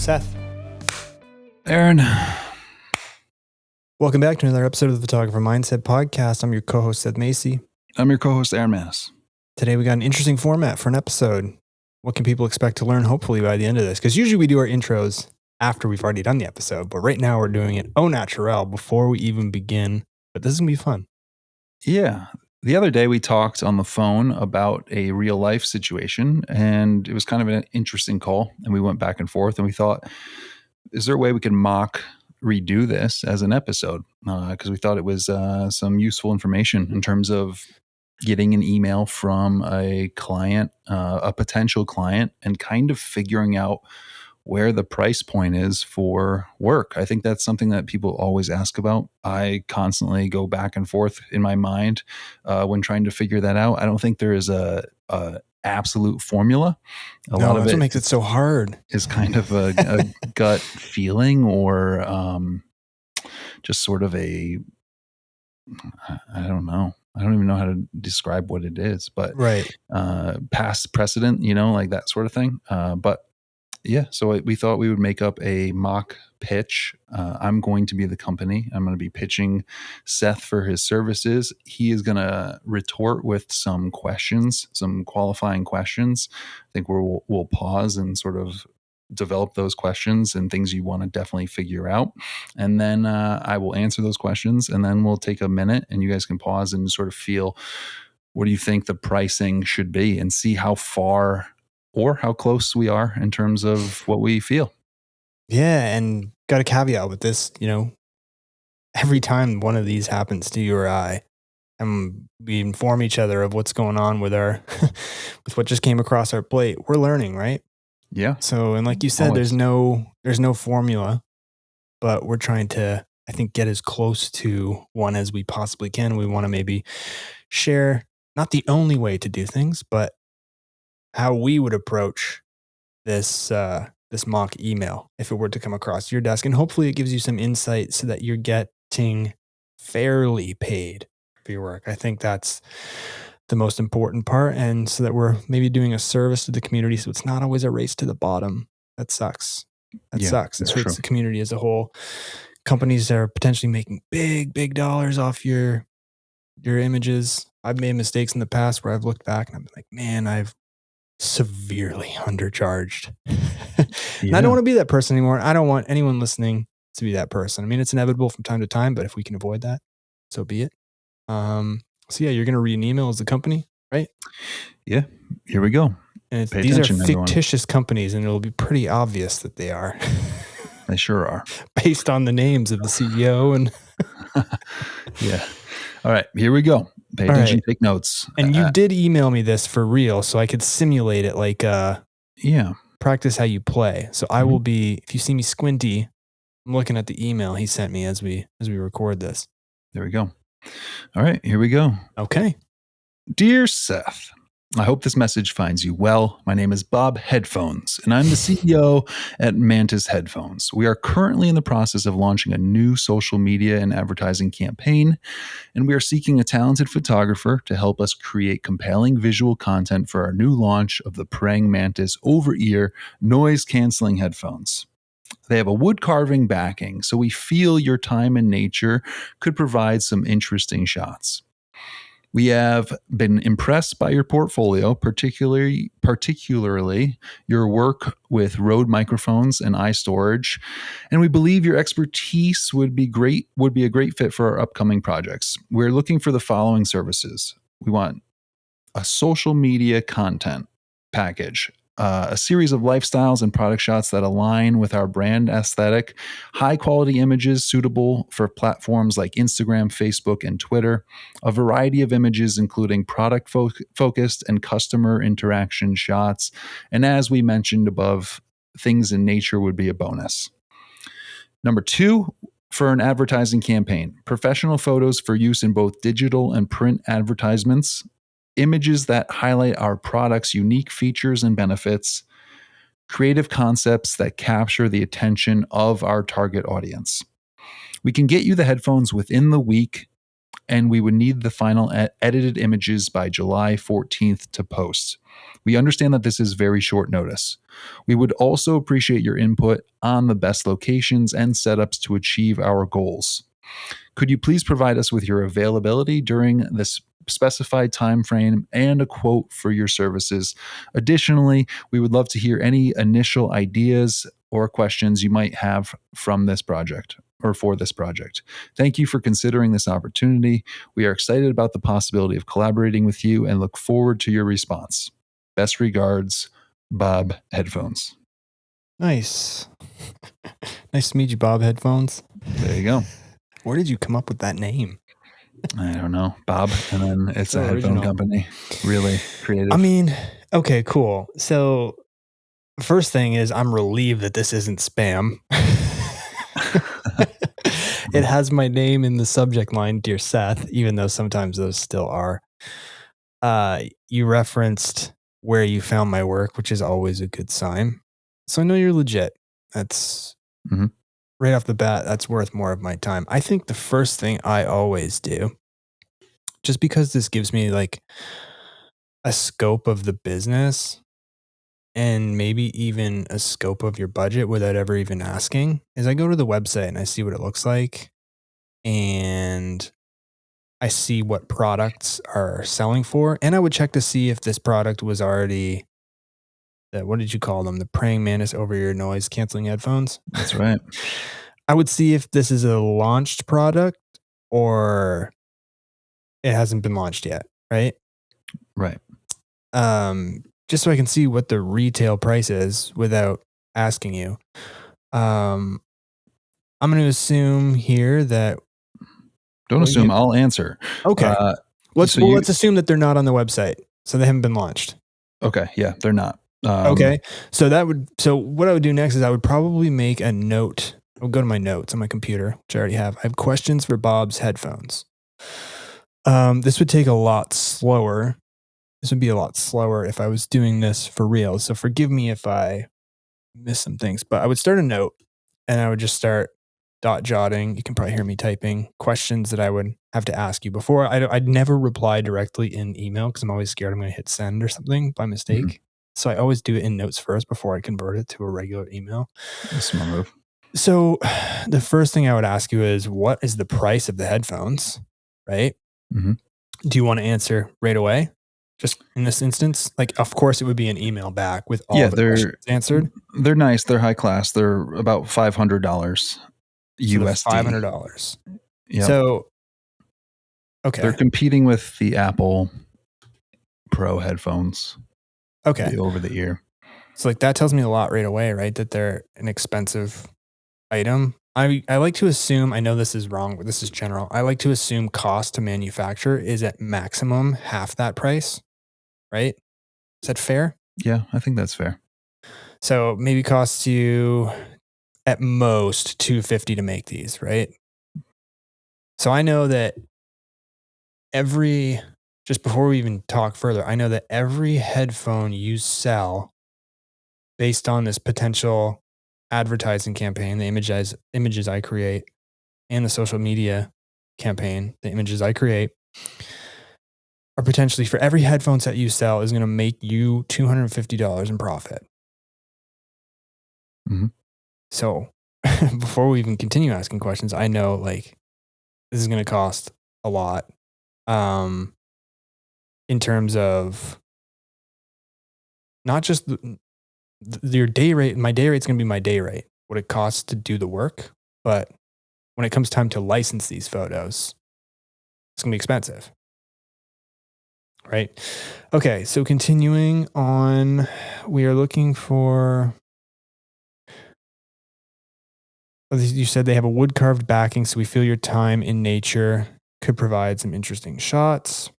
Seth. Aaron. Welcome back to another episode of the Photographer Mindset Podcast. I'm your co-host, Seth Macy. I'm your co-host, Aaron Mass. Today we got an interesting format for an episode. What can people expect to learn, hopefully, by the end of this? Because usually we do our intros after we've already done the episode, but right now we're doing it au naturel before we even begin. But this is going to be fun. Yeah. The other day we talked on the phone about a real life situation, and it was kind of an interesting call, and we went back and forth, and we thought, is there a way we can redo this as an episode? Because we thought it was some useful information in terms of getting an email from a client, a potential client, and kind of figuring out where the price point is for work. I think that's something that people always ask about. I constantly go back and forth in my mind when trying to figure that out. I don't think there is a absolute formula. A lot of it makes it so hard. Is kind of a gut feeling, or just sort of I don't know. I don't even know how to describe what it is, but right. Past precedent, like that sort of thing. But yeah, so we thought we would make up a mock pitch. I'm going to be the company. I'm going to be pitching Seth for his services. He is going to retort with some questions, some qualifying questions. I think we'll pause and sort of develop those questions and things you want to definitely figure out. And then I will answer those questions, and then we'll take a minute and you guys can pause and sort of feel, what do you think the pricing should be, and see how far or how close we are in terms of what we feel. Yeah. And got a caveat with this, every time one of these happens to you or I, and we inform each other of what's going on with with what just came across our plate, we're learning, right? Yeah. So, and like you said, always. there's no formula, but we're trying to, I think, get as close to one as we possibly can. We want to maybe share not the only way to do things, but how we would approach this mock email if it were to come across your desk. And hopefully it gives you some insight so that you're getting fairly paid for your work. I think that's the most important part. And so that we're maybe doing a service to the community. So it's not always a race to the bottom. That sucks. It hurts the community as a whole. Companies that are potentially making big dollars off your images. I've made mistakes in the past where I've looked back and I've been like, man, I've severely undercharged. And I don't want to be that person anymore. I don't want anyone listening to be that person. I mean, it's inevitable from time to time, but if we can avoid that, so be it. So yeah, you're going to read an email as a company, right? Yeah, here we go. And these are fictitious companies, and it'll be pretty obvious that they are. They sure are. Based on the names of the CEO and yeah. All right, here we go. Pay attention, take notes. And you did email me this for real, so I could simulate it like practice how you play. So I will be, if you see me squinty, I'm looking at the email he sent me as we record this. There we go. All right, here we go. Okay. Dear Seth, I hope this message finds you well. My name is Bob Headphones, and I'm the CEO at Mantis Headphones. We are currently in the process of launching a new social media and advertising campaign, and we are seeking a talented photographer to help us create compelling visual content for our new launch of the Praying Mantis over-ear noise-canceling headphones. They have a wood carving backing, so we feel your time in nature could provide some interesting shots. We have been impressed by your portfolio, particularly your work with Rode microphones and iStorage, and we believe your expertise would be a great fit for our upcoming projects. We're looking for the following services. We want a social media content package, a series of lifestyles and product shots that align with our brand aesthetic, high quality images suitable for platforms like Instagram, Facebook, and Twitter, a variety of images including product focused and customer interaction shots, and as we mentioned above, things in nature would be a bonus. Number 2, for an advertising campaign, professional photos for use in both digital and print advertisements, images that highlight our product's unique features and benefits, creative concepts that capture the attention of our target audience. We can get you the headphones within the week and we would need the final edited images by July 14th to post. We understand that this is very short notice. We would also appreciate your input on the best locations and setups to achieve our goals. Could you please provide us with your availability during this specified time frame and a quote for your services? Additionally, we would love to hear any initial ideas or questions you might have from this project or for this project. Thank you for considering this opportunity. We are excited about the possibility of collaborating with you and look forward to your response. Best regards, Bob Headphones. Nice. Nice to meet you, Bob Headphones. There you go. Where did you come up with that name? I don't know, Bob, and then it's So a headphone original. company. Really creative. I mean, okay, cool. So first thing is I'm relieved that this isn't spam. It has my name in the subject line, Dear Seth, even though sometimes those still are. You referenced where you found my work, which is always a good sign. So I know you're legit. That's Mhm. right off the bat, that's worth more of my time. I think the first thing I always do, just because this gives me like a scope of the business and maybe even a scope of your budget without ever even asking, is I go to the website and I see what it looks like and I see what products are selling for. And I would check to see if this product was already what did you call them? The praying mantis over your noise canceling headphones. That's right. I would see if this is a launched product or it hasn't been launched yet, right? Right. Just so I can see what the retail price is without asking you. I'm going to assume here that Don't assume. I'll answer. okay. So you Let's assume that they're not on the website, so they haven't been launched. okay? Yeah, they're not. Okay, so what I would do next is I would probably make a note. I'll go to my notes on my computer, which I already have. I have questions for Bob's headphones. This would take a lot slower. This would be a lot slower if I was doing this for real. So forgive me if I miss some things, but I would start a note and I would just start dot jotting. You can probably hear me typing questions that I would have to ask you before. I'd never reply directly in email because I'm always scared I'm going to hit send or something by mistake. Mhm. So I always do it in notes first before I convert it to a regular email. Smart move. So the first thing I would ask you is what is the price of the headphones? Right? Mhm. Do you want to answer right away? Just in this instance, like, of course, it would be an email back with all Yeah, the questions answered. they're nice. They're high class. They're about $500 So the USD. $500. Yep. So, They're okay. competing with the Apple Pro headphones, Okay. the over the ear. So like that tells me a lot right away, right? That they're an expensive item. I like to assume, I know this is wrong, but this is general. I like to assume cost to manufacture is at maximum half that price, right? Is that fair? Yeah, I think that's fair. So maybe costs you at most $250 to make these, right? So I know that just before we even talk further, I know that every headphone you sell based on this potential advertising campaign, the images I create, and the social media campaign, the images I create, are potentially for every headphone set you sell is going to make you $250 in profit. Mhm. So before we even continue asking questions, I know like this is going to cost a lot in terms of not just your day rate. My day rate's going to be my day rate, what it costs to do the work. But when it comes time to license these photos, it's going to be expensive. Right. Okay. So continuing on, we are looking for, you said they have a wood carved backing. So we feel your time in nature could provide some interesting shots.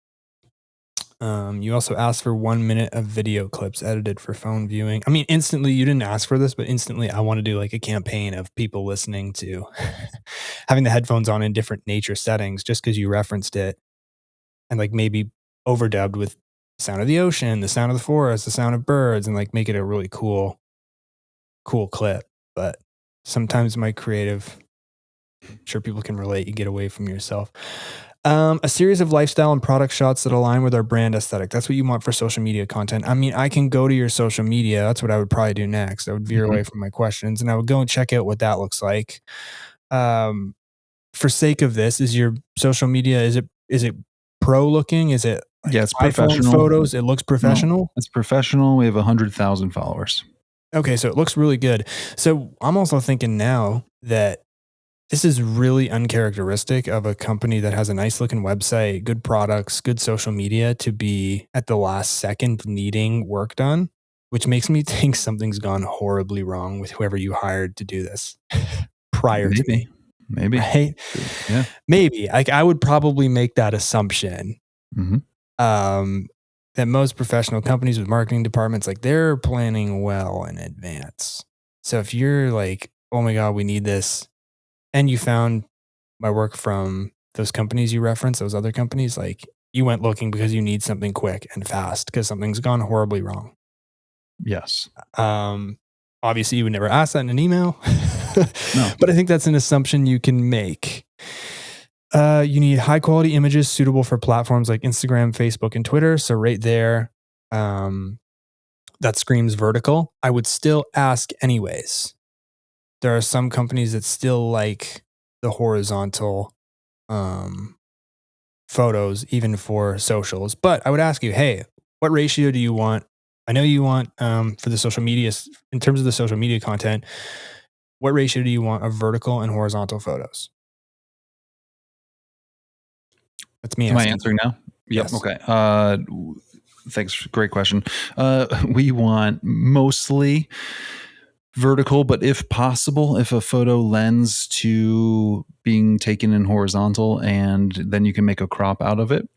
You also asked for 1 minute of video clips edited for phone viewing. I mean, instantly, you didn't ask for this, but instantly, I want to do like a campaign of people listening to having the headphones on in different nature settings just because you referenced it and like maybe overdubbed with the sound of the ocean, the sound of the forest, the sound of birds, and like make it a really cool clip. But sometimes my creative, I'm sure people can relate, you get away from yourself. A series of lifestyle and product shots that align with our brand aesthetic. That's what you want for social media content. I mean, I can go to your social media. That's what I would probably do next. I would veer Mhm. away from my questions and I would go and check out what that looks like. Um, for sake of this, is your social media, is it pro looking? Is it Yeah, like it's iPhone professional. photos? It looks No, professional? it's professional. We have 100,000 followers. Okay, so it looks really good. So I'm also thinking now that this is really uncharacteristic of a company that has a nice looking website, good products, good social media to be at the last second needing work done, which makes me think something's gone horribly wrong with whoever you hired to do this prior to Maybe, me, maybe. right? Yeah. Maybe. Like I would probably make that assumption. Mhm. Um, that most professional companies with marketing departments, like they're planning well in advance. So if you're like, oh my God, we need this, and you found my work from those companies you referenced, those other companies, like you went looking because you need something quick and fast because something's gone horribly wrong. Yes. Um, obviously, you would never ask that in an email, No. but I think that's an assumption you can make. You need high quality images suitable for platforms like Instagram, Facebook, and Twitter. So right there, um, that screams vertical. I would still ask anyways. There are some companies that still like the horizontal um, photos, even for socials. But I would ask you, hey, what ratio do you want? I know you want for the social media, in terms of the social media content, what ratio do you want of vertical and horizontal photos? That's me Am I asking you. answering now? Yep. Yes. Okay. Thanks. Great question. We want mostly vertical, but if possible, if a photo lends to being taken in horizontal and then you can make a crop out of it,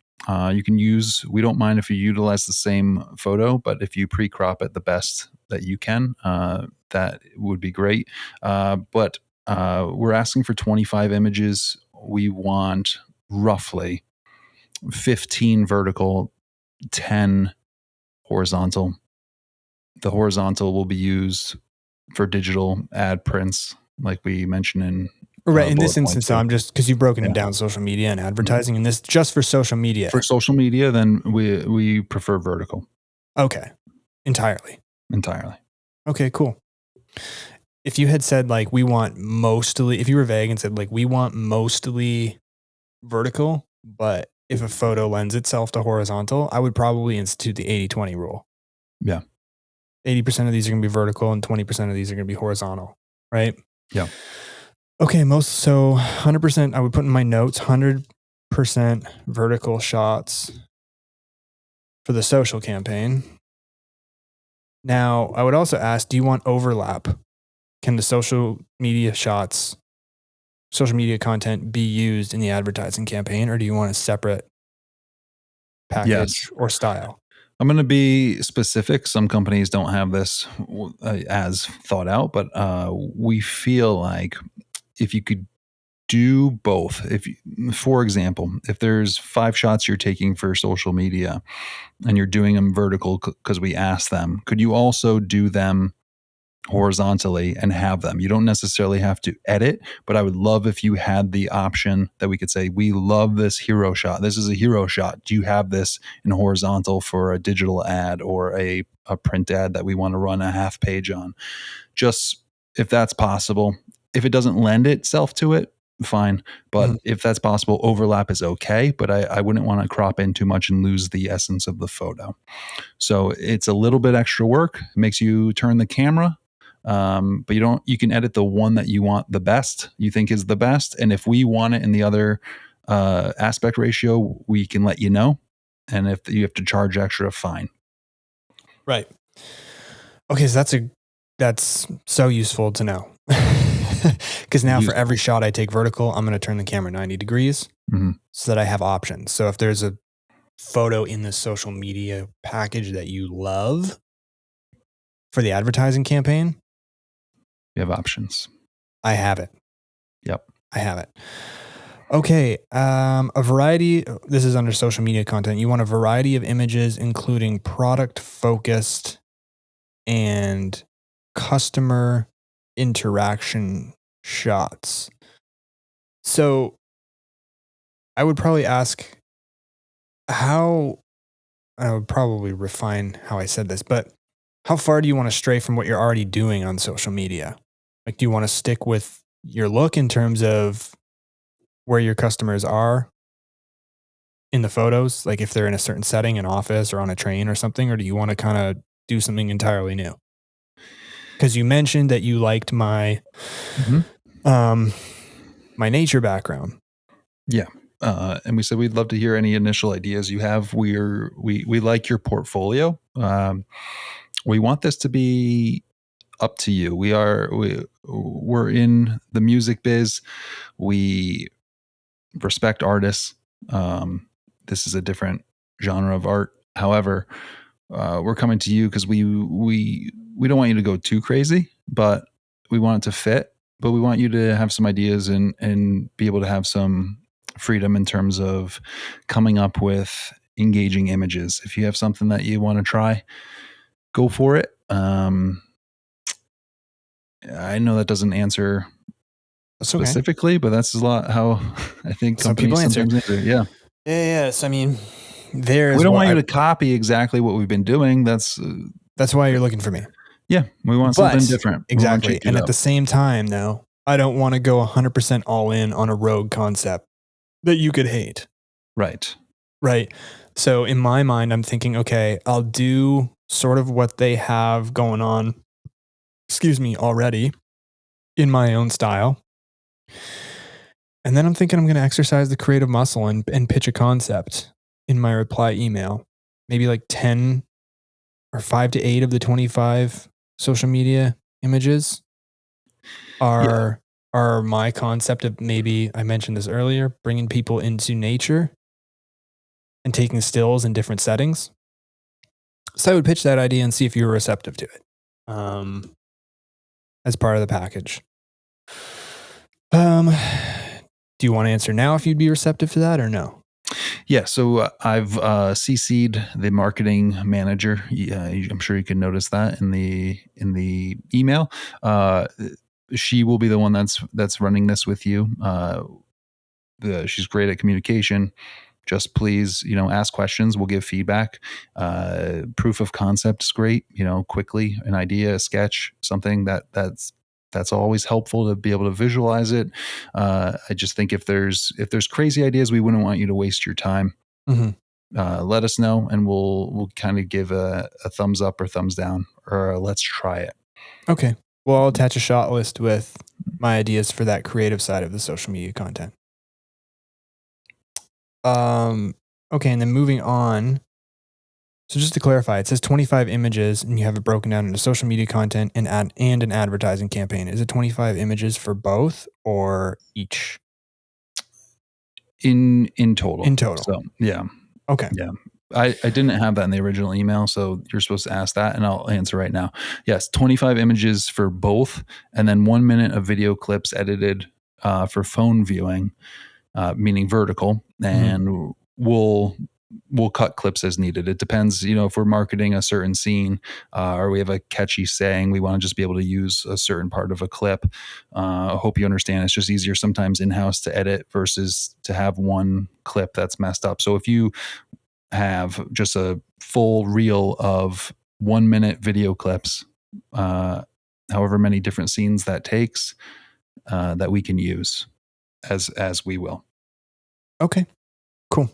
you can use, we don't mind if you utilize the same photo, but if you pre crop it the best that you can, that would be great. But we're asking for 25 images. We want roughly 15 vertical, 10 horizontal. The horizontal will be used for digital ad prints, like we mentioned in Right. In bullet this point instance, though, two. I'm just because you've broken Yeah. it down social media and Mhm. advertising, and this just for social For media. social media, then we prefer vertical Okay. Entirely. entirely. Okay, cool. If you had said like we want mostly, if you were vague and said like we want mostly vertical, but if a photo lends itself to horizontal, I would probably institute the 80-20 rule. Yeah. 80% of these are going to be vertical and 20% of these are going to be horizontal, right? Yeah. Okay, so 100%, I would put in my notes 100% vertical shots for the social campaign. Now, I would also ask, do you want overlap? Can the social media content be used in the advertising campaign, or do you want a separate Yes. package or style? I'm going to be specific. Some companies don't have this as thought out, but we feel like if you could do both, if you, for example, if there's 5 shots you're taking for social media and you're doing them vertical because we asked them, could you also do them horizontally and have them? You don't necessarily have to edit, but I would love if you had the option that we could say, we love this hero shot. This is a hero shot. Do you have this in horizontal for a digital ad or a print ad that we want to run a half page on? Just if that's possible. If it doesn't lend itself to it, fine. But Mhm. if that's possible, overlap is okay. But I wouldn't want to crop in too much and lose the essence of the photo. So it's a little bit extra work. It makes you turn the camera, but you don't. You can edit the one that you want the best, you think is the best, and if we want it in the other aspect ratio, we can let you know. And if you have to charge extra, fine. Right. Okay, so that's so useful to know. Because now for every Useful. shot I take vertical, I'm going to turn the camera 90 degrees Mhm. so that I have options. So if there's a photo in the social media package that you love for the advertising campaign, You have options. I have it. Yep. I have it. Okay. A variety. This is under social media content. You want a variety of images, including product focused and customer interaction shots. So I would probably ask how, I would probably refine how I said this, but how far do you want to stray from what you're already doing on social media? Like, do you want to stick with your look in terms of where your customers are in the photos? Like if they're in a certain setting, an office or on a train or something, or do you want to kind of do something entirely new? Because you mentioned that you liked Mhm. um, my nature background. Yeah. And we said we'd love to hear any initial ideas you have. We like your portfolio. We want this to be up to you. We're in the music biz. We respect artists. This is a different genre of art. However, we're coming to you because we don't want you to go too crazy, but we want it to fit. But we want you to have some ideas and be able to have some freedom in terms of coming up with engaging images. If you have something that you want to try, go for it. I know that doesn't answer That's okay. specifically, but that's a lot how I think Some people companies answer. sometimes answer. Yeah. Yeah, yes. I mean, there We is don't what want you I. to copy exactly what we've been doing. That's why you're looking for me. Yeah, we want something But different. We want to exactly, change and it at the up. same time, though, I don't want to go 100% all in on a rogue concept that you could hate. Right. Right. So in my mind, I'm thinking, okay, I'll do sort of what they have going on, excuse me, already in my own style. And then I'm thinking I'm going to exercise the creative muscle and pitch a concept in my reply email. Maybe like 10 or 5 to 8 of the 25 social media images Yeah. are are my concept of, maybe I mentioned this earlier, bringing people into nature and taking stills in different settings. So I would pitch that idea and see if you were receptive to it, as part of the package. Um, do you want to answer now if you'd be receptive to that or no? Yeah. So I've CC'd the marketing manager. I'm sure you can notice that in the email. She will be the one that's running this with you. She's great at communication. Just please, ask questions. We'll give feedback. Proof of concept is great. Quickly an idea, a sketch, something that's always helpful to be able to visualize it. I just think if there's crazy ideas, we wouldn't want you to waste your time. Mm-hmm. Let us know, and we'll kind of give a thumbs up or thumbs down, or let's try it. Okay. Well, I'll attach a shot list with my ideas for that creative side of the social media content. Okay, and then moving on. So just to clarify, it says 25 images and you have it broken down into social media content and an advertising campaign. Is it 25 images for both or each? In total. In total. So yeah, Okay. yeah. I didn't have that in the original email, so you're supposed to ask that, and I'll answer right now. Yes, 25 images for both, and then 1 minute of video clips edited for phone viewing, meaning vertical, Mhm. and we'll cut clips as needed. It depends, if we're marketing a certain scene, or we have a catchy saying, we want to just be able to use a certain part of a clip. I hope you understand. It's just easier sometimes in-house to edit versus to have one clip that's messed up. So if you have just a full reel of 1 minute video clips, however many different scenes that takes, that we can use as we will. Okay. Cool.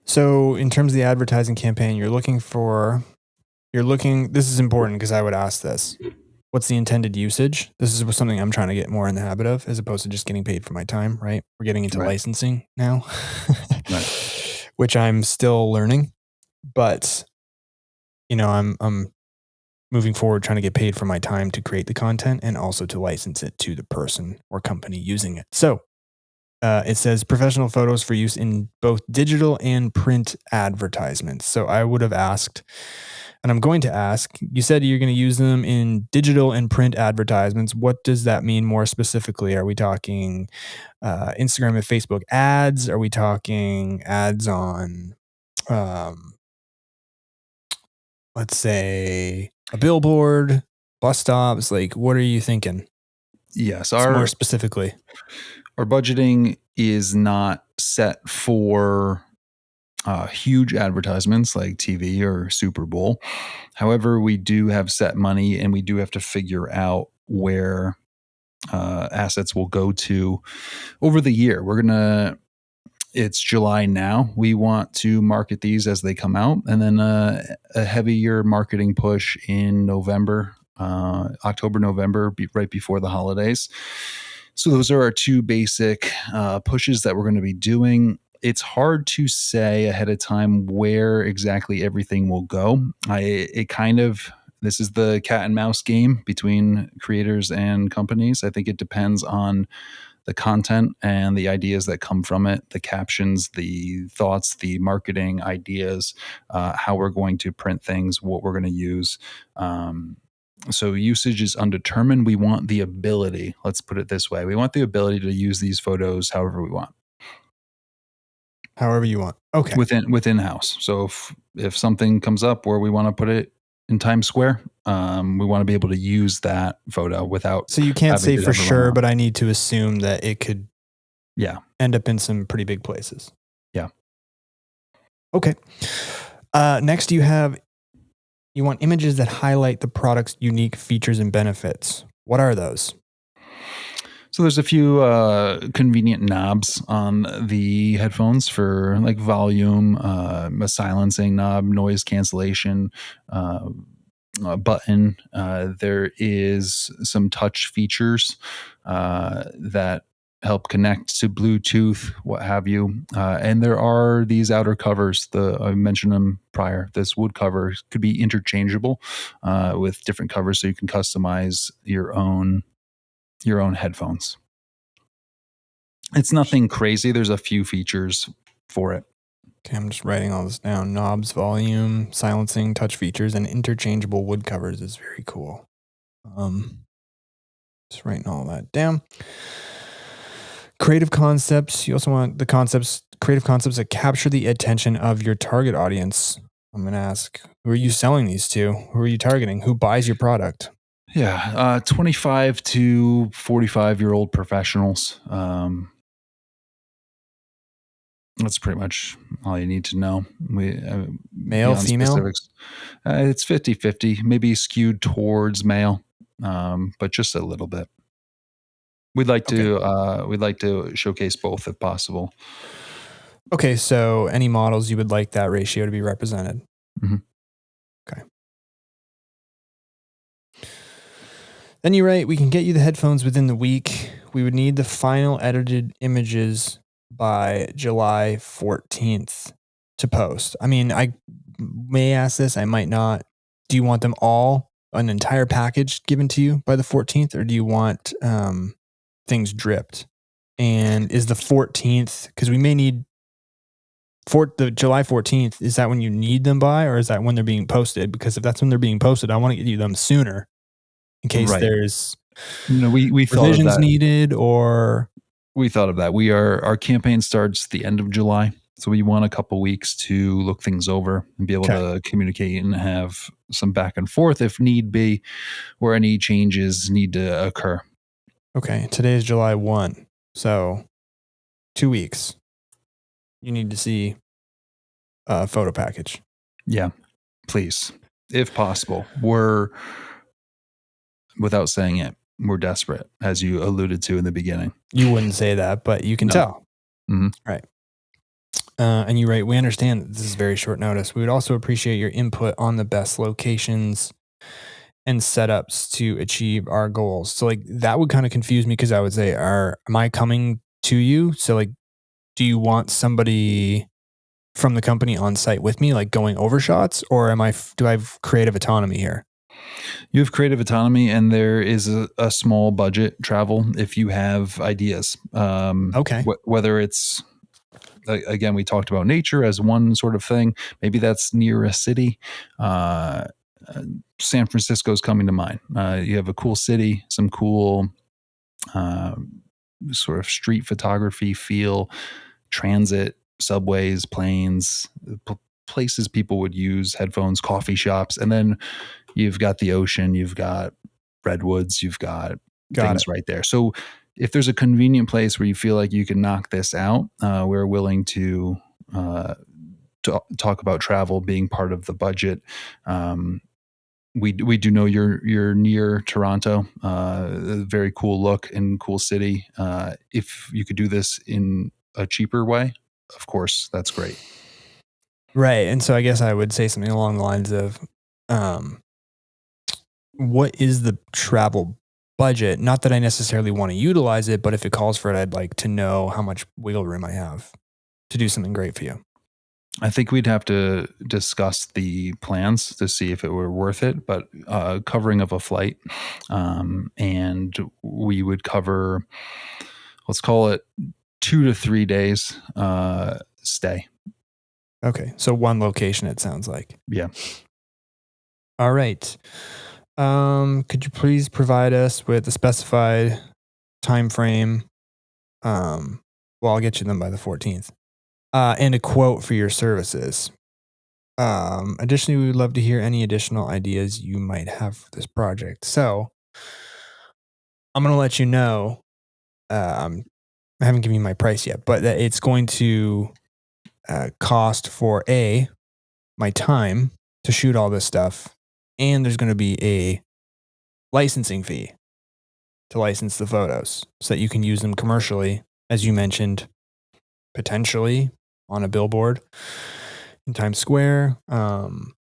So in terms of the advertising campaign, this is important because I would ask this. What's the intended usage? This is something I'm trying to get more in the habit of, as opposed to just getting paid for my time, right? We're getting into Right. licensing now, Right. which I'm still learning, but I'm moving forward trying to get paid for my time to create the content and also to license it to the person or company using it. So it says professional photos for use in both digital and print advertisements. So I would have asked, and I'm going to ask, you said you're going to use them in digital and print advertisements. What does that mean more specifically? Are we talking Instagram and Facebook ads? Are we talking ads on, um, let's say, a billboard, bus stops? Like, what are you thinking? Yes, More our specifically. our budgeting is not set for huge advertisements like TV or Super Bowl. However, we do have set money and we do have to figure out where assets will go to over the year. It's July now. We want to market these as they come out, and then a heavier marketing push in November, October, November, right before the holidays. So those are our two basic pushes that we're going to be doing. It's hard to say ahead of time where exactly everything will go. This is the cat and mouse game between creators and companies. I think it depends on the content and the ideas that come from it, the captions, the thoughts, the marketing ideas, how we're going to print things, what we're going to use. So usage is undetermined. We want the ability, let's put it this way. We want the ability to use these photos however we want. However you want. Okay. Within house. So if something comes up where we want to put it in Times Square, we want to be able to use that photo without. So you can't say for sure, out. but I need to assume that it could end up in some pretty big places. Yeah. Okay. Next you want images that highlight the product's unique features and benefits. What are those? So there's a few convenient knobs on the headphones for like volume, a silencing knob, noise cancellation, a button. There is some touch features that help connect to Bluetooth, what have you. And there are these outer covers. I mentioned them prior. This wood cover could be interchangeable with different covers, so you can customize your own headphones. It's nothing crazy. There's a few features for it. Okay, I'm just writing all this down. Knobs, volume, silencing, touch features, and interchangeable wood covers is very cool. Just writing all that down. Creative concepts. You also want creative concepts that capture the attention of your target audience. I'm going to ask, who are you selling these to? Who are you targeting? Who buys your product? Yeah, 25 to 45-year-old professionals. That's pretty much all you need to know. Male, female? Specifics. It's 50-50, maybe skewed towards male, but just a little bit. We'd like to showcase both if possible. Okay, so any models you would like that ratio to be represented? Mm-hmm. Okay. Then you write, we can get you the headphones within the week. We would need the final edited images by July 14th to post. I mean, I may ask this, I might not. Do you want them all, an entire package given to you by the 14th, or do you want things dripped? And is the 14th, because we may need the July 14th, is that when you need them by, or is that when they're being posted? Because if that's when they're being posted, I want to get you them sooner in case there's we thought revisions needed, or we thought of that. Our campaign starts the end of July, so we want a couple weeks to look things over and be able to communicate and have some back and forth if need be, where any changes need to occur. Okay, today is July 1, so 2 weeks. You need to see a photo package. Yeah, please, if possible. Without saying it, we're desperate, as you alluded to in the beginning. You wouldn't say that, but you can tell. Mm-hmm. Right. And you write, we understand that this is very short notice. We would also appreciate your input on the best locations and setups to achieve our goals. So like that would kind of confuse me, because I would say, am I coming to you? So like, do you want somebody from the company on site with me, like going over shots, or do I have creative autonomy here? You have creative autonomy, and there is a small budget travel if you have ideas. Okay. Whether it's, again, we talked about nature as one sort of thing. Maybe that's near a city. San Francisco's coming to mind. You have a cool city, some cool sort of street photography feel, transit, subways, planes, places people would use headphones, coffee shops, and then you've got the ocean, you've got redwoods, you've got things right there. So if there's a convenient place where you feel like you can knock this out, we're willing to talk about travel being part of the budget. We do know you're near Toronto, a very cool look and cool city. If you could do this in a cheaper way, of course, that's great. Right. And so I guess I would say something along the lines of, um, what is the travel budget? Not that I necessarily want to utilize it, but if it calls for it, I'd like to know how much wiggle room I have to do something great for you. I think we'd have to discuss the plans to see if it were worth it, but covering of a flight, and we would cover, let's call it 2 to 3 days stay. Okay. So one location, it sounds like. Yeah. All right. Could you please provide us with a specified time frame? Well, I'll get you them by the 14th. And a quote for your services. Additionally, we would love to hear any additional ideas you might have for this project. So I'm going to let you know, um, I haven't given you my price yet, but that it's going to cost for my time to shoot all this stuff. And there's going to be a licensing fee to license the photos so that you can use them commercially, as you mentioned, potentially on a billboard in Times Square, and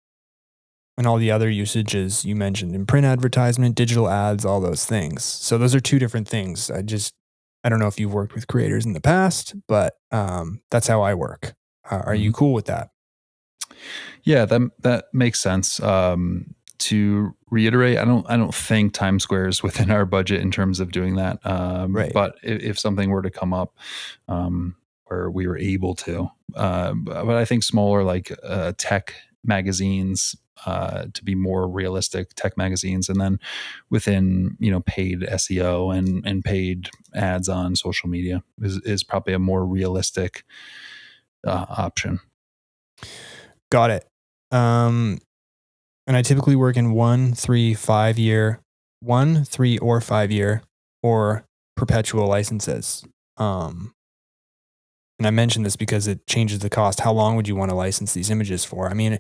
all the other usages you mentioned in print advertisement, digital ads, all those things. So those are two different things. I don't know if you've worked with creators in the past, but that's how I work. Are you Mhm. cool with that? Yeah, that makes sense. To reiterate, I don't think Times Square is within our budget in terms of doing that. Right. But if something were to come up, where we were able to, but I think smaller like tech magazines, to be more realistic, tech magazines, and then within paid SEO and paid ads on social media is probably a more realistic option. Got it. And I typically work in 1, 3, or 5 year or perpetual licenses. Um, and I mentioned this because it changes the cost. How long would you want to license these images for? I mean,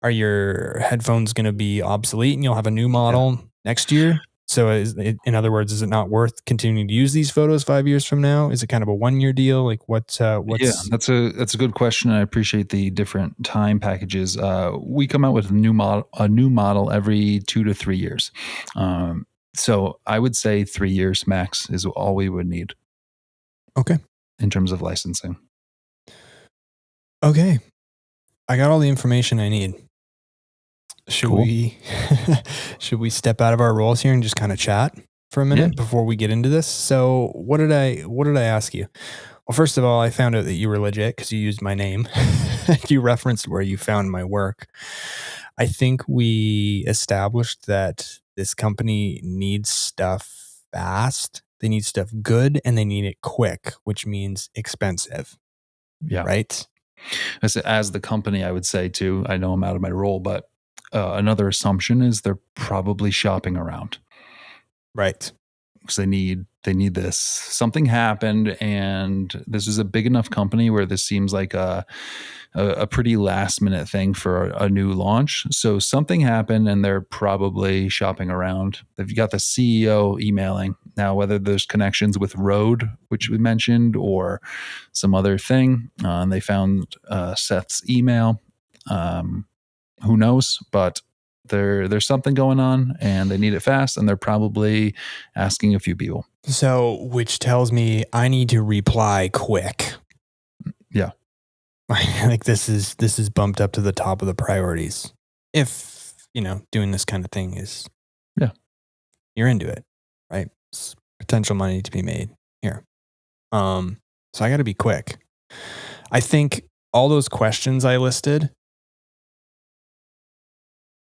are your headphones going to be obsolete and you'll have a new Yeah. model next year? So, in other words, is it not worth continuing to use these photos 5 years from now? Is it kind of a 1 year deal? Like, Yeah, what's that's a good question. And I appreciate the different time packages. We come out with a new model every 2 to 3 years. So I would say 3 years max is all we would need okay? in terms of licensing. Okay, I got all the information I need. Should Cool. we should we step out of our roles here and just kind of chat for a Yeah. minute before we get into this? So, what did I ask you? Well, first of all, I found out that you were legit because you used my name. You referenced where you found my work. I think we established that this company needs stuff fast. They need stuff good and they need it quick, which means expensive, Yeah. right? As the company, I would say too. I know I'm out of my role, but another assumption is they're probably shopping around Right. because they need this. Something happened, and this is a big enough company where this seems like a pretty last minute thing for a new launch. So something happened, and they're probably shopping around. They've got the CEO emailing now, whether there's connections with Rode, which we mentioned, or some other thing. And they found Seth's email. Who knows? But there's something going on, and they need it fast, and they're probably asking a few people. So, which tells me I need to reply quick. Yeah. Like this is bumped up to the top of the priorities. If, doing this kind of thing is Yeah. you're into it, right? It's potential money to be made here. So I got to be quick. I think all those questions I listed,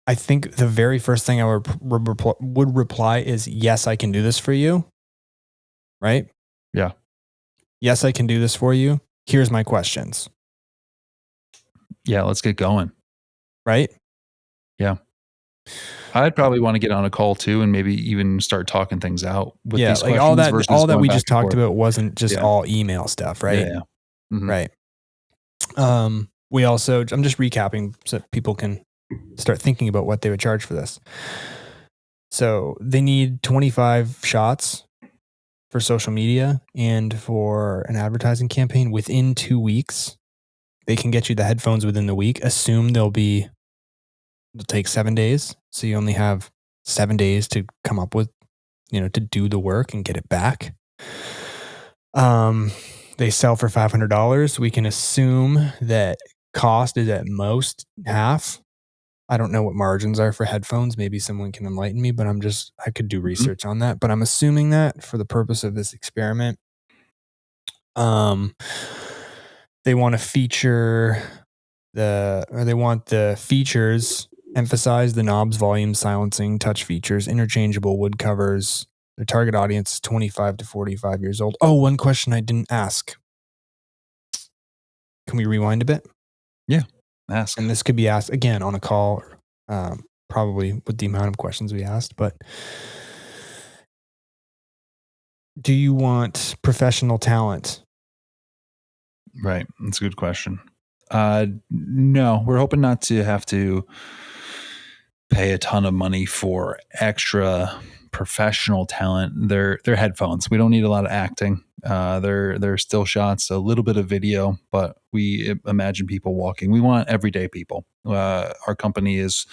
I think the very first thing I would reply is yes, I can do this for you, right? Yeah. Yes, I can do this for you. Here's my questions, Yeah. Let's get going. right? Yeah. I'd probably want to get on a call too and maybe even start talking things out with Yeah, these like all questions that versus all that going we back just and talked forth. about wasn't just Yeah. all email stuff, Yeah. right? Yeah. Mhm. Right. We also I'm just recapping so that people can start thinking about what they would charge for this. So they need 25 shots for social media and for an advertising campaign within 2 weeks. They can get you the headphones within the week. Assume they'll take 7 days. So you only have 7 days to come up with, to do the work and get it back. They sell for $500. We can assume that cost is at most half. I don't know what margins are for headphones. Maybe someone can enlighten me, but I could do Mhm. research on that. But I'm assuming that for the purpose of this experiment, um, they want to feature they want the features emphasize the knobs, volume, silencing, touch features, interchangeable wood covers. Their target audience is 25 to 45 years old. Oh, one question I didn't ask. Can we rewind a bit? Yeah. Ask. And this could be asked again on a call, probably with the amount of questions we asked. But do you want professional talent? Right. That's a good question. No, we're hoping not to have to pay a ton of money for extra professional talent. They're headphones. We don't need a lot of acting. They're still shots, a little bit of video, but we imagine people walking. We want everyday people. Our company is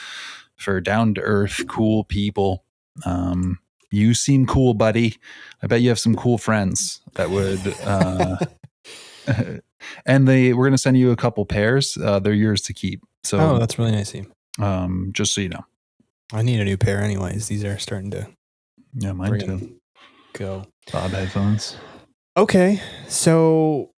for down to earth, cool people. You seem cool, buddy. I bet you have some cool friends that would. And we're going to send you a couple pairs. They're yours to keep. Oh, So, that's really nice of you. just so you know. I need a new pair anyways. These are starting to Yeah, mine too. friggin' go. Bob headphones. Okay, so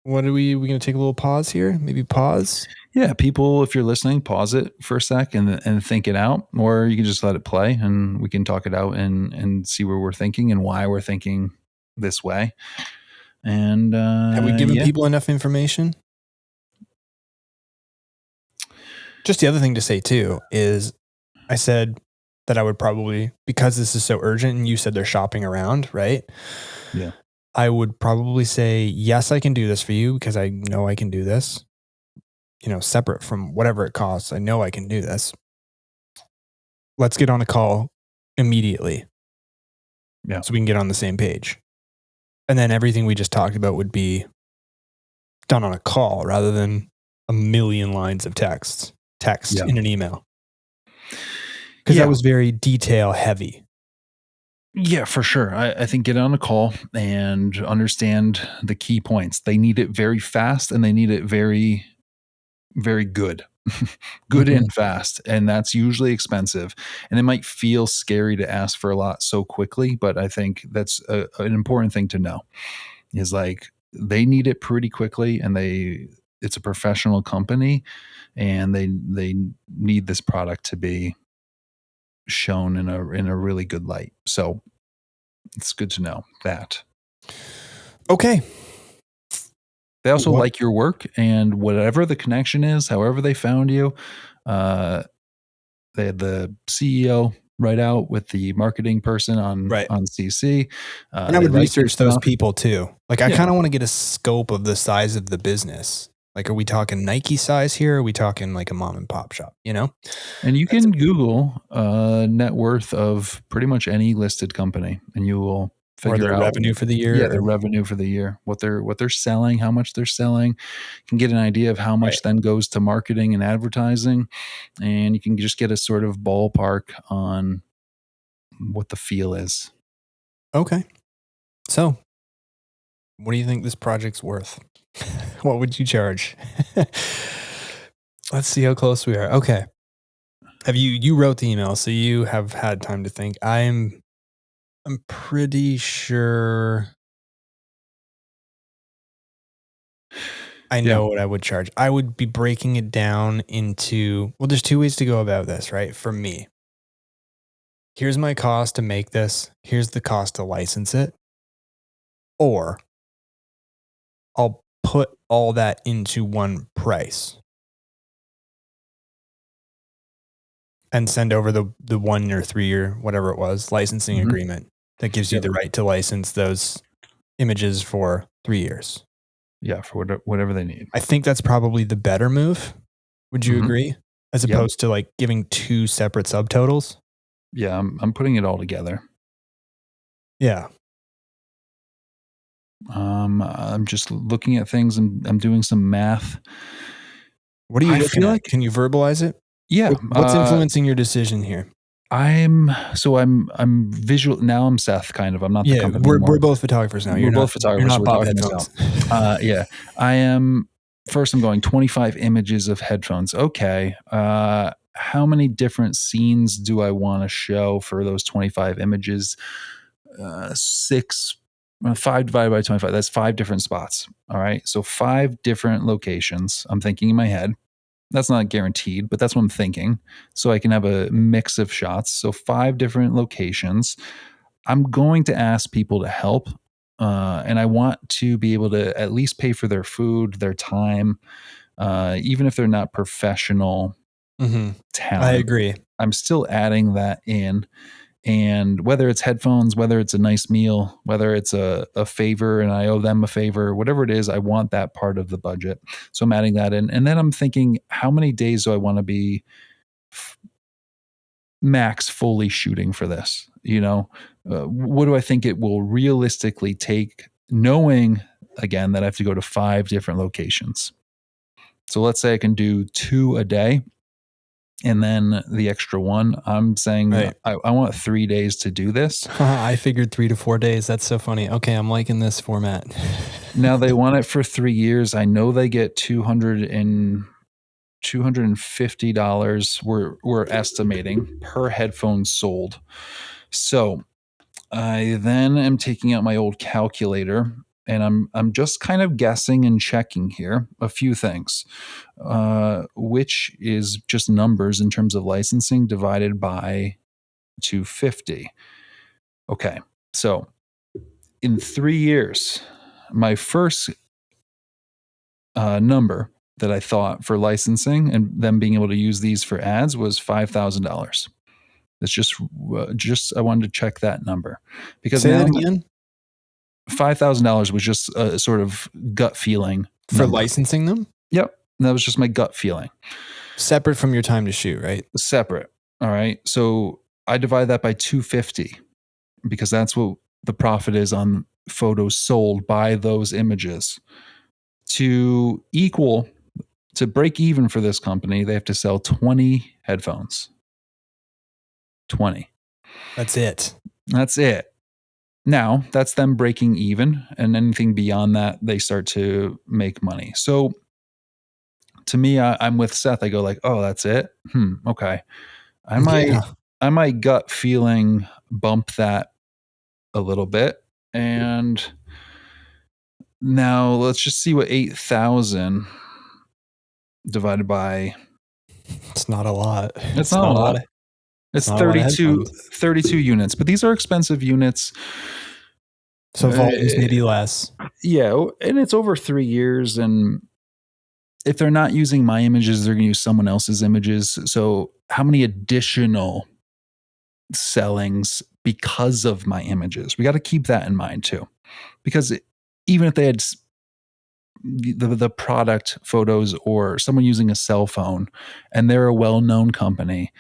what are we going to take a little pause here? Maybe pause. Yeah, people, if you're listening, pause it for a sec and think it out, or you can just let it play and we can talk it out and see where we're thinking and why we're thinking this way. And Have we given yeah, people enough information? Just the other thing to say too is I said that I would probably, because this is so urgent and you said they're shopping around, right? yeah, I would probably say, yes, I can do this for you because I know I can do this, separate from whatever it costs. I know I can do this. Let's get on a call immediately yeah, so we can get on the same page. And then everything we just talked about would be done on a call rather than a million lines of text yeah, in an email. Because that yeah. was very detail heavy. Yeah, for sure. I think get on a call and understand the key points. They need it very fast and they need it very, very good. Good Mhm. and fast. And that's usually expensive. And it might feel scary to ask for a lot so quickly, but I think that's an important thing to know is like they need it pretty quickly and it's a professional company and they need this product to be shown in a really good light. So it's good to know that. Okay. They also What? like your work and whatever the connection is, however they found you. Uh, they had the CEO write out with the marketing person Right. on CC. And I They would like your research those stuff. people too. Like I Yeah, kind of want to get a scope of the size of the business. Like, are we talking Nike size here? Or are we talking like a mom and pop shop? and you That's can Google net worth of pretty much any listed company, and you will or figure their out revenue for the yeah year. their Or, revenue for the year, what they're selling, how much they're selling. You can get an idea of how right. much then goes to marketing and advertising, and you can just get a sort of ballpark on what the feel is. Okay. So, what do you think this project's worth? What would you charge? Let's see how close we are. Okay. You wrote the email, so you have had time to think. I'm pretty sure I Yeah, know what I would charge. I would be breaking it down into, well, there's two ways to go about this, right? For me, here's my cost to make this. Here's the cost to license it. Or I'll put all that into one price. and send over the 1 or 3 year, whatever it was, licensing Mhm. agreement that gives you Yep. the right to license those images for 3 years. Yeah, for whatever they need. I think that's probably the better move. Would you Mhm. agree? As Yep. opposed to like giving two separate subtotals. Yeah, I'm putting it all together. Yeah. I'm just looking at things and I'm doing some math. What are you I looking feel at? like Can you verbalize it? yeah, What's influencing your decision here? I'm visual now. I'm Seth, kind of. I'm not the Yeah, company we're anymore. both photographers now. We're both You're photographers, so not we're Bob talking this out. Headphones. Yeah, I am. First, I'm going 25 images of headphones. Okay. How many different scenes do I want to show for those 25 images? Six, 5 divided by 25. That's 5 different spots. All right. So 5 different locations. I'm thinking in my head. That's not guaranteed, but that's what I'm thinking. So I can have a mix of shots. So 5 different locations. I'm going to ask people to help. And I want to be able to at least pay for their food, their time, even if they're not professional Hmm. I talent. agree. I'm still adding that in. And whether it's headphones, whether it's a nice meal, whether it's a favor and I owe them a favor, whatever it is, I want that part of the budget. So I'm adding that in. And then I'm thinking, how many days do I want to be f- max fully shooting for this? What do I think it will realistically take, knowing again that I have to go to 5 different locations? So let's say I can do 2 a day and then the extra one. I'm saying Right. I want 3 days to do this. I figured 3 to 4 days. That's so funny. Okay, I'm liking this format. Now they want it for 3 years. I know they get $250. We're estimating per headphone sold. So I then am taking out my old calculator and I'm just kind of guessing and checking here a few things, which is just numbers in terms of licensing divided by 250. Okay, so in 3 years, my first number that I thought for licensing and them being able to use these for ads was $5,000. It's just I wanted to check that number because Say now that again. $5,000 was just a sort of gut feeling For number. licensing them? Yep, that was just my gut feeling. Separate from your time to shoot, right? Separate. All right, so I divide that by 250 because that's what the profit is on photos sold by those images. To break even for this company, they have to sell 20 headphones. 20. That's it. That's it. Now, that's them breaking even, and anything beyond that, they start to make money. So to me, I'm with Seth. I go like, oh, that's it. Okay. I might, Yeah. I might gut feeling bump that a little bit. And now let's just see what 8,000 divided by. It's not a lot. It's not a lot. It's It's not a lot of 32, headphones. 32 units, but these are expensive units. So volumes Uh, maybe less. yeah, and it's over 3 years. And if they're not using my images, they're going to use someone else's images. So, how many additional sellings because of my images? We got to keep that in mind too, because even if they had the product photos or someone using a cell phone, and they're a well known company,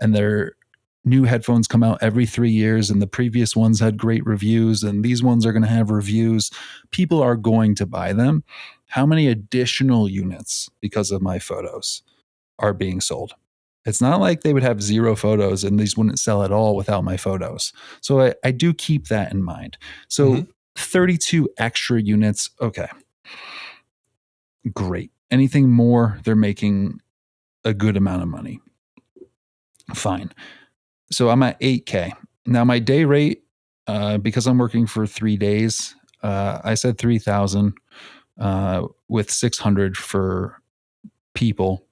and their new headphones come out every 3 years, and the previous ones had great reviews, and these ones are going to have reviews, people are going to buy them. How many additional units because of my photos are being sold? It's not like they would have zero photos and these wouldn't sell at all without my photos. So I do keep that in mind. So Mhm. 32 extra units. Okay, great. Anything more, they're making a good amount of money. Fine. So I'm at 8K. Now my day rate, because I'm working for 3 days, I said 3,000 with 600 for people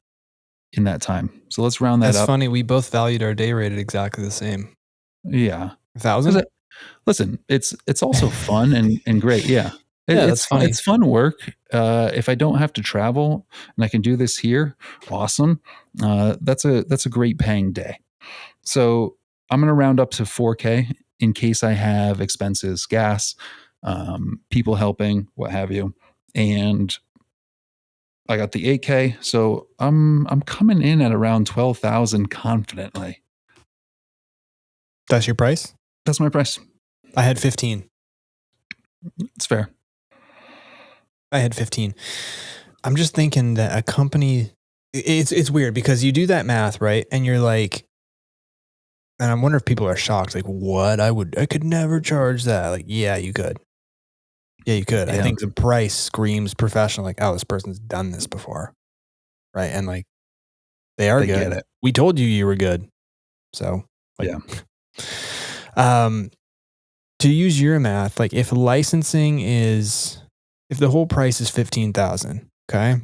in that time. So let's round that That's up. funny. We both valued our day rate at exactly the same. Yeah. 1,000? Listen, it's also fun and great. Yeah. Yeah, It's that's fun. funny. It's fun work. If I don't have to travel and I can do this here, awesome. That's a great paying day. So I'm going to round up to 4K in case I have expenses, gas, people helping, what have you. And I got the 8K, so I'm coming in at around 12,000 confidently. That's your price? That's my price. I had 15. It's fair. I had 15. I'm just thinking that a company, it's weird because you do that math, right? And you're like, and I wonder if people are shocked, like, what? I could never charge that. Like, yeah, you could. Yeah, you could. I Yeah, think the price screams professional, like, oh, this person's done this before. Right. And like, they are they get good. it. We told you you were good. So, like, Yeah. um, to use your math, like if licensing is, if the whole price is 15,000, okay,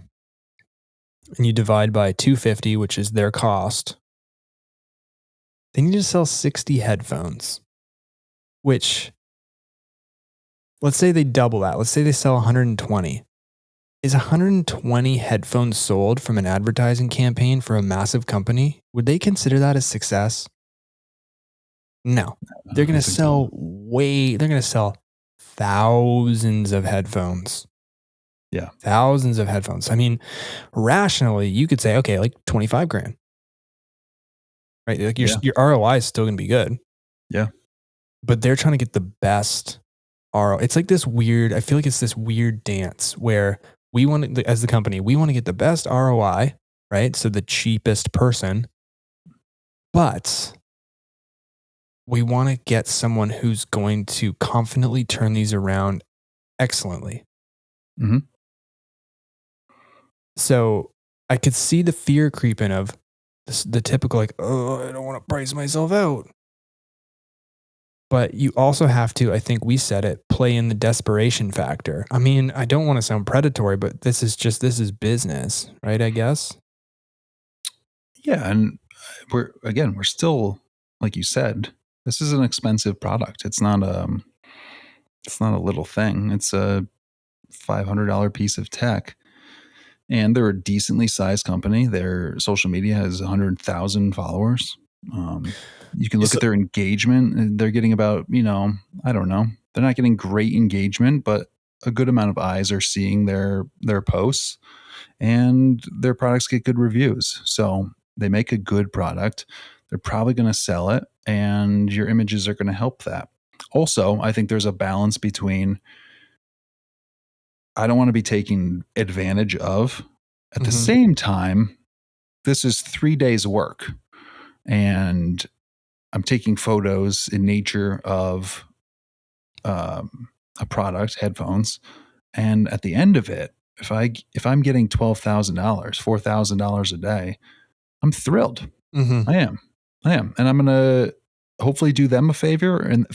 and you divide by 250, which is their cost, they need to sell 60 headphones, which, let's say they double that. Let's say they sell 120. Is 120 headphones sold from an advertising campaign for a massive company? Would they consider that a success? No. They're I going don't to think so. sell they're going to sell thousands of headphones. Yeah. Thousands of headphones. I mean, rationally, you could say, okay, like 25 grand, right? Like Yeah. your ROI is still going to be good, Yeah. but they're trying to get the best ROI. It's like this weird, I feel like it's this weird dance where we want to, as the company, we want to get the best ROI, right? So the cheapest person, but we want to get someone who's going to confidently turn these around excellently. Mhm. So I could see the fear creeping of the typical, like, oh, I don't want to price myself out. But you also have to, I think we said it, play in the desperation factor. I mean, I don't want to sound predatory, but this is business, right? I guess. Yeah, and we're still, like you said, this is an expensive product. It's not a little thing. It's a $500 piece of tech. And they're a decently sized company. Their social media has 100,000 followers. You can look So, at their engagement. And they're getting about, I don't know. They're not getting great engagement, but a good amount of eyes are seeing their posts, and their products get good reviews. So they make a good product. They're probably going to sell it, and your images are going to help that. Also, I think there's a balance between, I don't want to be taken advantage of. At the mhm, same time, this is 3 days work, and I'm taking photos in nature of a product, headphones. And at the end of it, if I'm getting $12,000, $4,000 a day, I'm thrilled. mhm. I am, and I'm gonna hopefully do them a favor, and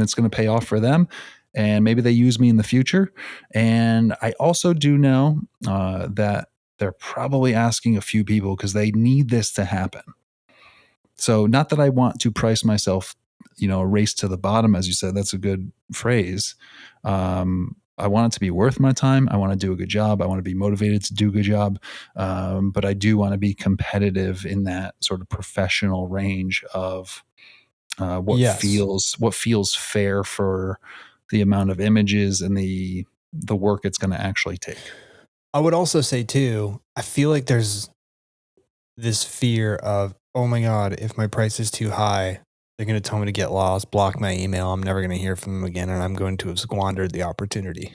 it's gonna pay off for them. And maybe they use me in the future. And I also do know that they're probably asking a few people because they need this to happen. So, not that I want to price myself, a race to the bottom, as you said. That's a good phrase. I want it to be worth my time. I want to do a good job. I want to be motivated to do a good job. But I do want to be competitive in that sort of professional range of Yes. what feels fair for the amount of images and the work it's going to actually take. I would also say too, I feel like there's this fear of, oh my God, if my price is too high, they're going to tell me to get lost, block my email. I'm never going to hear from them again. And I'm going to have squandered the opportunity.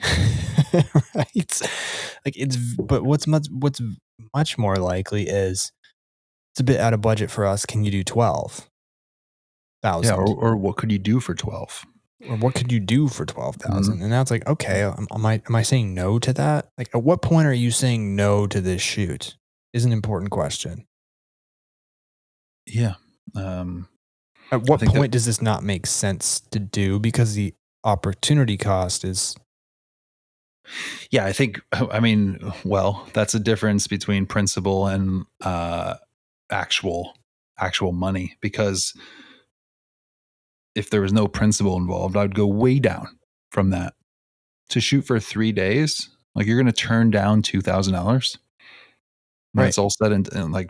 Right. Like but what's much more likely is it's a bit out of budget for us. Can you do Yeah, 12,000? or what could you do for 12? Or what could you do for Mhm. 12,000? And now it's like, okay, am I saying no to that? Like, at what point are you saying no to this shoot? Is an important question. Yeah. Um, At I what think that point does this not make sense to do because the opportunity cost is Yeah, I think, I mean, well, that's a difference between principle and actual actual money, because if there was no principle involved, I'd go way down from that. To shoot for 3 days, like, you're going to turn down $2,000. when Right. it's all said and like,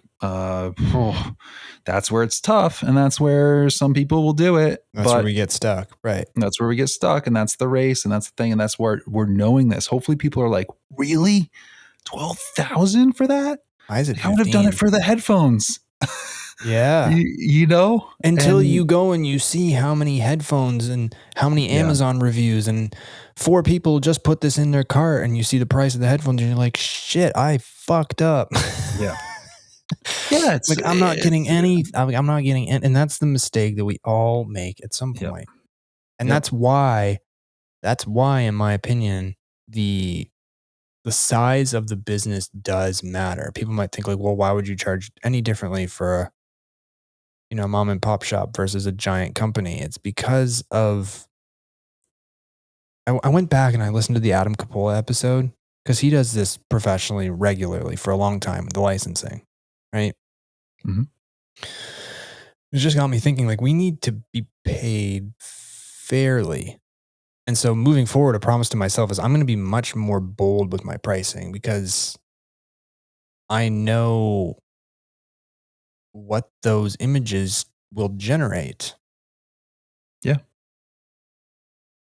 that's where it's tough. And that's where some people will do it. That's where But we get stuck. Right. that's where we get stuck. And that's the race. And that's the thing. And that's where we're knowing this. Hopefully people are like, really? 12,000 for that? Why is it Like, I would have done it 15? for the headphones. Yeah. You know? Until And you go and you see how many headphones and how many yeah. Amazon reviews and 4 people just put this in their cart and you see the price of the headphones and you're like, shit, I fucked up. Yeah. Yeah. Like I'm not getting and that's the mistake that we all make at some Yep. point. And Yep. that's why, in my opinion, the size of the business does matter. People might think like, well, why would you charge any differently for a mom and pop shop versus a giant company? It's because of I went back and I listened to the Adam Capola episode because he does this professionally regularly for a long time, the licensing, right? Mhm. It just got me thinking like we need to be paid fairly. And so moving forward, a promise to myself is I'm going to be much more bold with my pricing because I know what those images will generate. Yeah.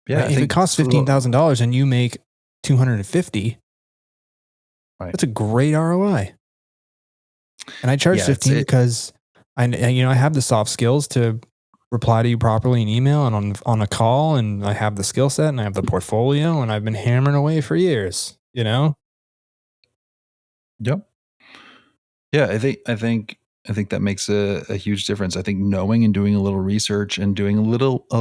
Yeah. Right? I If it think costs $15,000 and you make 250, right. that's a great ROI. And I charge Yeah, 15 because I have the soft skills to reply to you properly in email and on a call, and I have the skill set and I have the portfolio and I've been hammering away for years, Yep. Yeah, I think that makes a huge difference. I think knowing and doing a little research and doing a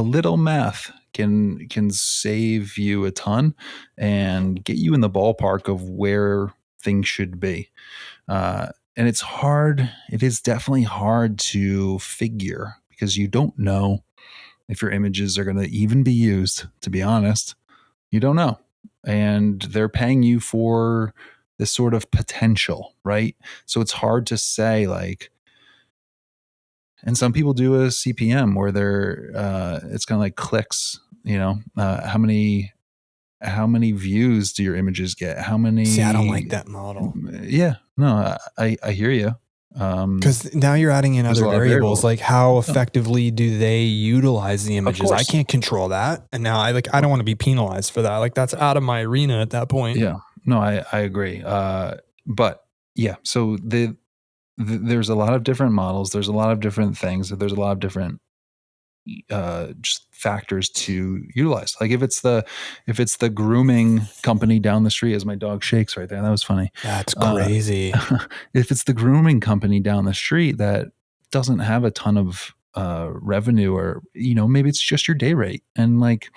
little math can save you a ton and get you in the ballpark of where things should be. And it's hard. It is definitely hard to figure because you don't know if your images are going to even be used. To be honest, you don't know, and they're paying you for this sort of potential, right? So it's hard to say like, and some people do a CPM where they're it's kind of like clicks, how many views do your images get? How many? See, I don't like that model. Yeah, no, I hear you. Because now you're adding in There's a other lot of variables, variables. like how Yeah, effectively do they utilize the of images? I course. can't control that. And now I don't want to be penalized for that. Like that's out of my arena at that point. Yeah, no, I agree. But yeah, so there's a lot of different models. There's a lot of different things. There's a lot of different just factors to utilize. Like if it's the grooming company down the street, as my dog shakes right there, that was funny. That's crazy. If it's the grooming company down the street that doesn't have a ton of revenue, or maybe it's just your day rate and like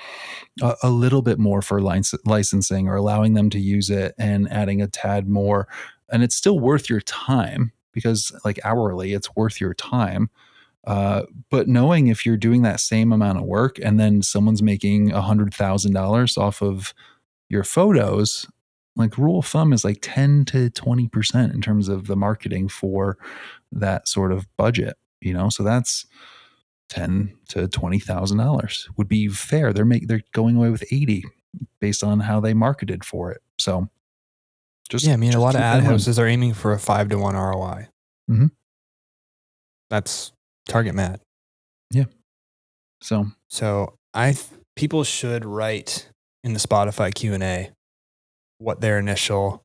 a little bit more for licensing or allowing them to use it and adding a tad more, and it's still worth your time because like hourly it's worth your time. But knowing if you're doing that same amount of work and then someone's making $100,000 off of your photos, like rule of thumb is like 10 to 20% in terms of the marketing for that sort of budget, so that's $10,000 to $20,000 would be fair. They're going away with 80 based on how they marketed for it. So Yeah, I mean, a just lot of keep that ad in mind. houses are aiming for a 5-to-1 ROI. Mhm. That's target mad. Yeah. So People should write in the Spotify Q&A what their initial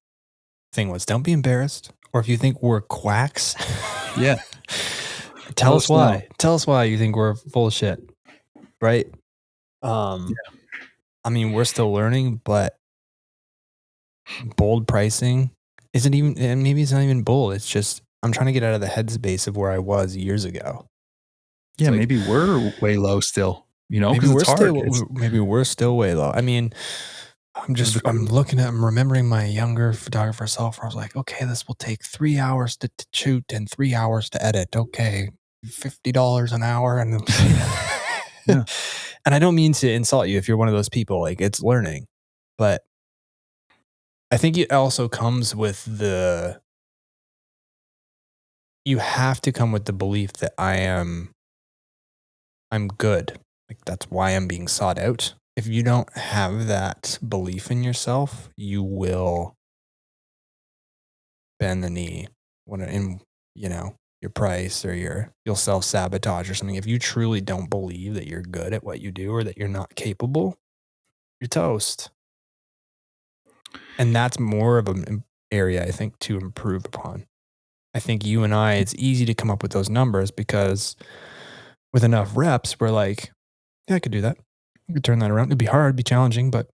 thing was. Don't be embarrassed. Or if you think we're quacks, yeah, tell let us us know. why. Tell us why you think we're full of shit. Right? I mean, we're still learning, but bold pricing isn't even, and maybe it's not even bold. It's just, I'm trying to get out of the headspace of where I was years ago. It's Yeah, like, maybe we're way low still, maybe because it's hard. maybe we're still way low. I mean, I'm remembering my younger photographer self where I was like, okay, this will take 3 hours to shoot and 3 hours to edit. Okay. $50 an hour. And Yeah. and I don't mean to insult you if you're one of those people, like it's learning, but I think it also comes with you have to come with the belief that I'm good. Like that's why I'm being sought out. If you don't have that belief in yourself, you will bend the knee your price or you'll self-sabotage or something. If you truly don't believe that you're good at what you do or that you're not capable, you're toast. And that's more of an area, I think, to improve upon. I think you and I, it's easy to come up with those numbers because with enough reps, we're like, yeah, I could do that. I could turn that around. It'd be hard, it'd be challenging, but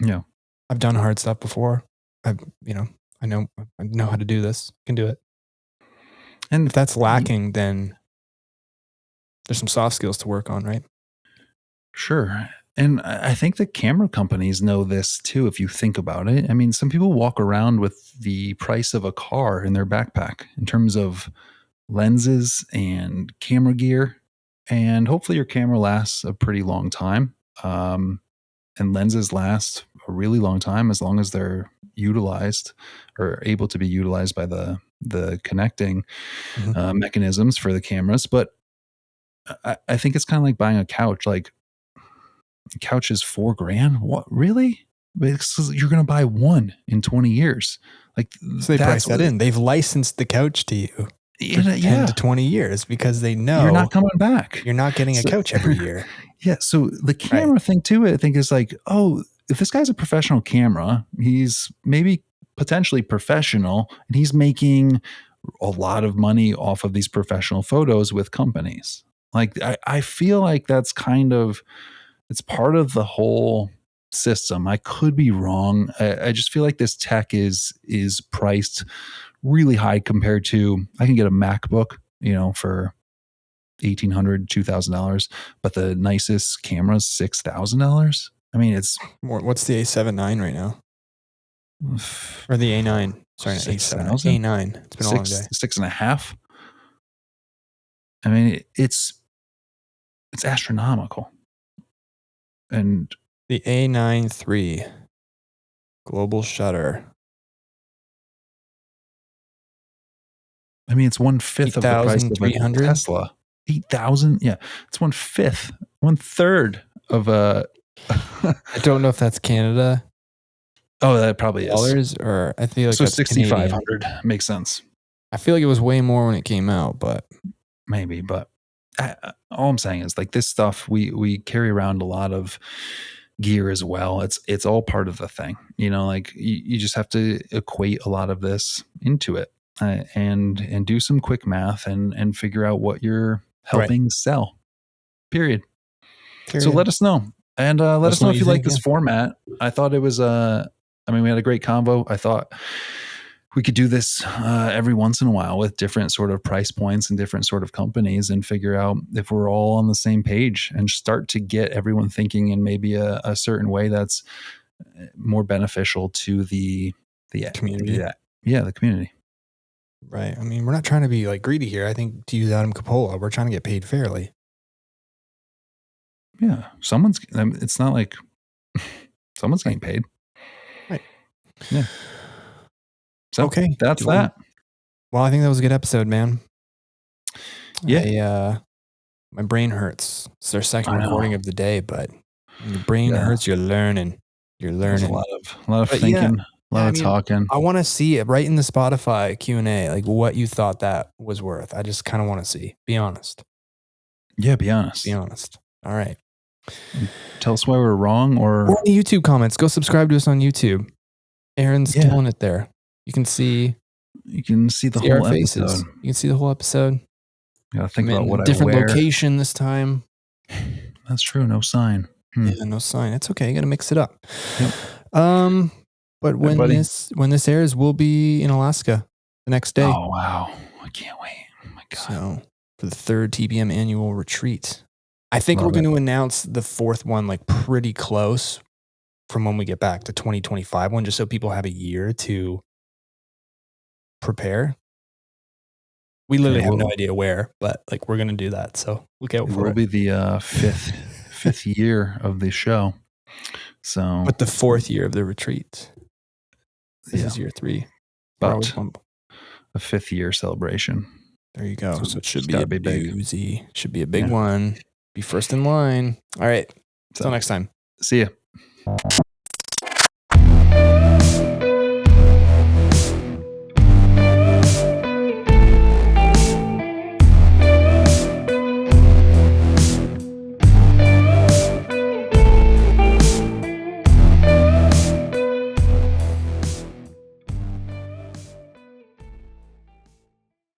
Yeah. I've done hard stuff before. I know how to do this. I can do it. And if that's lacking, then there's some soft skills to work on, right? Sure. And I think the camera companies know this too, if you think about it. I mean, some people walk around with the price of a car in their backpack in terms of lenses and camera gear. And hopefully your camera lasts a pretty long time. And lenses last a really long time as long as they're utilized or able to be utilized by the connecting mechanisms for the cameras. But I think it's kind of like buying a couch. Like, couch is $4,000. What, really? Because you're going to buy one in 20 years. Like, so they price that in. They've licensed the couch to you for 10 to 20 years because they know you're not coming back. You're not getting a couch every year. Yeah. So the camera thing too, I think is like, oh, if this guy's a professional camera, he's maybe potentially professional and he's making a lot of money off of these professional photos with companies. Like, I feel like that's kind of, it's part of the whole system. I could be wrong. I just feel like this tech is priced really high compared to, I can get a MacBook, for $1,800, $2,000, but the nicest camera's $6,000. I mean, it's more. What's the A7 IX right now? Or the A9? Sorry, not A7. A9. It's been a long day. 6.5. I mean, it's astronomical. And the A9 III global shutter. I mean, it's 1/5 of the price of a Tesla. 8,000. Yeah, it's 1/5, 1/3 of a. I don't know if that's Canada. Oh, that probably dollars, or I feel like so that's 6,500 makes sense. I feel like it was way more when it came out, but maybe. But all I'm saying is, like, this stuff, we carry around a lot of gear as well. It's all part of the thing, like you just have to equate a lot of this into it, and do some quick math and figure out what you're helping sell. Period. So let us know, and let us know if you like this format. I thought it was we had a great convo. I thought we could do this every once in a while with different sort of price points and different sort of companies, and figure out if we're all on the same page and start to get everyone thinking in maybe a certain way that's more beneficial to the community. The community. Right. I mean, we're not trying to be like greedy here. I think, to use Adam Capola, we're trying to get paid fairly. Yeah. It's not like someone's getting paid. Right. Yeah. So okay, that's that. Well, I think that was a good episode, man. Yeah. My brain hurts. It's our second recording of the day, but when your brain hurts, you're learning. There's a lot of thinking, a lot of talking. I want to see it right in the Spotify Q&A, like what you thought that was worth. I just kind of want to see. Be honest. Yeah, be honest. Be honest. All right. Tell us why we're wrong, or in the YouTube comments. Go subscribe to us on YouTube. Aaron's killing it there. You can see the whole faces. episode. You can see the whole episode. You gotta think about what different location this time. That's true. No sign. Yeah, no sign. It's okay. You got to mix it up. Yep. But when this airs, we'll be in Alaska the next day. Oh wow! I can't wait. Oh my god! So for the 3rd TPM annual retreat, I think we're going to announce the 4th one like pretty close from when we get back, to 2025 one, just so people have a year to prepare. We literally have no idea where, but like we're going to do that. So look out for it. It will be the fifth year of the show. So, but the 4th year of the retreat. This is year 3. But a 5th year celebration. There you go. So it should be a doozy. Should be a big one. Be first in line. All right. Until next time. See ya.